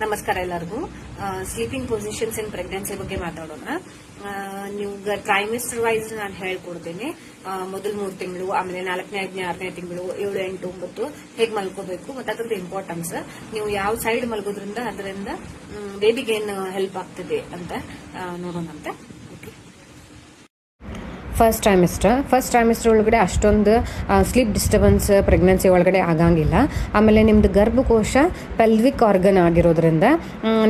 ನಮಸ್ಕಾರ ಎಲ್ಲರಿಗೂ. Sleeping positions ಇನ್ pregnancy ಬಗ್ಗೆ ಮಾತಾಡೋಣ. ನೀವು ಟ್ರೈಮಿಸ್ಟರ್ ವೈಸ್ ನಾನು ಹೇಳ್ಕೊಡ್ತೀನಿ. ಮೊದಲು 3 ತಿಂಗಳು, ಆಮೇಲೆ 4ನೇ, 5ನೇ, 6ನೇ ತಿಂಗಳು, 7, 8, 9 ಹೇಗೆ ಮಲ್ಕೋಬೇಕು ಮತ್ತೆ ಅದ್ರದ್ದು ಇಂಪಾರ್ಟೆನ್ಸ್, ನೀವು ಯಾವ ಸೈಡ್ ಮಲ್ಗೋದ್ರಿಂದ ಅದರಿಂದ ಬೇಬಿಗೆ ಏನು ಹೆಲ್ಪ್ ಆಗ್ತದೆ ಅಂತ ನೋಡೋಣಂತೆ. ಫಸ್ಟ್ ಟ್ರೈಮಿಸ್ಟರ್ ಒಳಗಡೆ ಅಷ್ಟೊಂದು ಸ್ಲೀಪ್ ಡಿಸ್ಟರ್ಬೆನ್ಸ್ ಪ್ರೆಗ್ನೆನ್ಸಿ ಒಳಗಡೆ ಆಗಂಗಿಲ್ಲ. ಆಮೇಲೆ ನಿಮ್ದು ಗರ್ಭಕೋಶ ಪೆಲ್ವಿಕ್ ಆರ್ಗನ್ ಆಗಿರೋದ್ರಿಂದ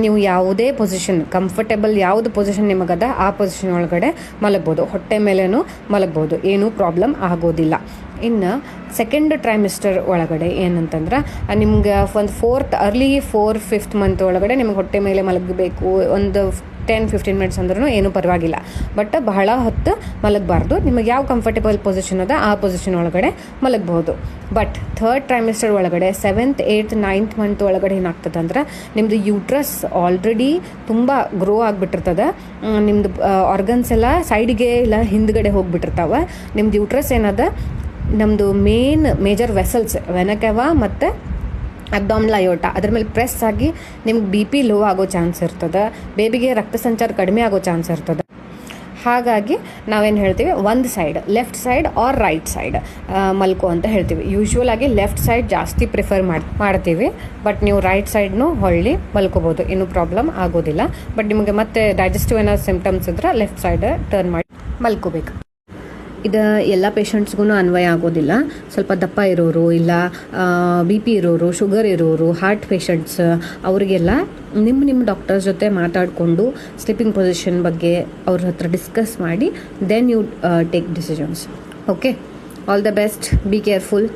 ನೀವು ಯಾವುದೇ ಪೊಸಿಷನ್ ಕಂಫರ್ಟೇಬಲ್ ಯಾವುದು ಪೊಸಿಷನ್ ನಿಮಗದ ಆ ಪೊಸಿಷನ್ ಒಳಗಡೆ ಮಲಗ್ಬೋದು. ಹೊಟ್ಟೆ ಮೇಲೇನು ಮಲಗ್ಬೋದು, ಏನೂ ಪ್ರಾಬ್ಲಮ್ ಆಗೋದಿಲ್ಲ. ಇನ್ನು ಸೆಕೆಂಡ್ ಟ್ರೈಮಿಸ್ಟರ್ ಒಳಗಡೆ ಏನಂತಂದ್ರೆ ನಿಮ್ಗೆ ಒಂದು ಅರ್ಲಿ 4-5 ಮಂತ್ ಒಳಗಡೆ ನಿಮ್ಗೆ ಹೊಟ್ಟೆ ಮೇಲೆ ಮಲಗಬೇಕು. ಒಂದು 10-15 ಮಿನಿಟ್ಸ್ ಅಂದ್ರೂ ಏನೂ ಪರವಾಗಿಲ್ಲ. ಬಟ್ ಬಹಳ ಹೊತ್ತು ಮಲಗಬಾರ್ದು. ನಿಮಗೆ ಯಾವ ಕಂಫರ್ಟೇಬಲ್ ಪೊಸಿಷನ್ ಅದ ಆ ಪೊಸಿಷನ್ ಒಳಗಡೆ ಮಲಗಬಹುದು. ಬಟ್ ಥರ್ಡ್ ಟ್ರೈಮಿಸ್ಟರ್ ಒಳಗಡೆ 7th, 8th, 9th ಮಂತ್ ಒಳಗಡೆ ಏನಾಗ್ತದೆ ಅಂದ್ರೆ ನಿಮ್ಮದು ಯೂಟ್ರಸ್ ಆಲ್ರೆಡಿ ತುಂಬ ಗ್ರೋ ಆಗಿಬಿಟ್ಟಿರ್ತದೆ. ನಿಮ್ಮದು ಆರ್ಗನ್ಸ್ ಎಲ್ಲ ಸೈಡಿಗೆ ಇಲ್ಲ ಹಿಂದ್ಗಡೆ ಹೋಗ್ಬಿಟ್ಟಿರ್ತಾವೆ. ನಿಮ್ದು ಯೂಟ್ರಸ್ ಏನದ ನಮ್ಮದು ಮೇಜರ್ ವೆಸಲ್ಸ್ ವೆನಕೆವಾ ಮತ್ತು ಅಬ್ಡಾಮಿನಲ್ ಅಯೋಟ ಅದ್ರ ಮೇಲೆ ಪ್ರೆಸ್ ಆಗಿ ನಿಮ್ಗೆ BP ಲೋ ಆಗೋ ಚಾನ್ಸ್ ಇರ್ತದೆ. ಬೇಬಿಗೆ ರಕ್ತ ಸಂಚಾರ ಕಡಿಮೆ ಆಗೋ ಚಾನ್ಸ್ ಇರ್ತದೆ. ಹಾಗಾಗಿ ನಾವೇನು ಹೇಳ್ತೀವಿ, ಒಂದು side left side or right side ಮಲ್ಕೋ ಅಂತ ಹೇಳ್ತೀವಿ. ಯೂಶ್ವಲ್ ಆಗಿ ಲೆಫ್ಟ್ ಸೈಡ್ ಜಾಸ್ತಿ ಪ್ರಿಫರ್ ಮಾಡ್ತೀವಿ. ಬಟ್ ನೀವು ರೈಟ್ ಸೈಡ್ನು ಹೊಳ್ಳಿ ಮಲ್ಕೋಬೋದು, ಏನೂ ಪ್ರಾಬ್ಲಮ್ ಆಗೋದಿಲ್ಲ. ಬಟ್ ನಿಮಗೆ ಮತ್ತೆ ಡೈಜೆಸ್ಟಿವ್ ಏನಾದ್ರು ಸಿಂಪ್ಟಮ್ಸ್ ಇದ್ರೆ ಲೆಫ್ಟ್ ಸೈಡ್ ಟರ್ನ್ ಮಾಡಿ ಮಲ್ಕೋಬೇಕು. ಇದು ಎಲ್ಲ ಪೇಷಂಟ್ಸ್ಗೂ ಅನ್ವಯ ಆಗೋದಿಲ್ಲ. ಸ್ವಲ್ಪ ದಪ್ಪ ಇರೋರು, ಇಲ್ಲ BP ಇರೋರು, ಶುಗರ್ ಇರೋರು, ಹಾರ್ಟ್ ಪೇಷಂಟ್ಸ್ ಅವರಿಗೆಲ್ಲ ನಿಮ್ಮ ಡಾಕ್ಟರ್ಸ್ ಜೊತೆ ಮಾತಾಡಿಕೊಂಡು ಸ್ಲೀಪಿಂಗ್ ಪೊಸಿಷನ್ ಬಗ್ಗೆ ಅವ್ರ ಹತ್ರ ಡಿಸ್ಕಸ್ ಮಾಡಿ then you take decisions. Okay, all the best, be careful.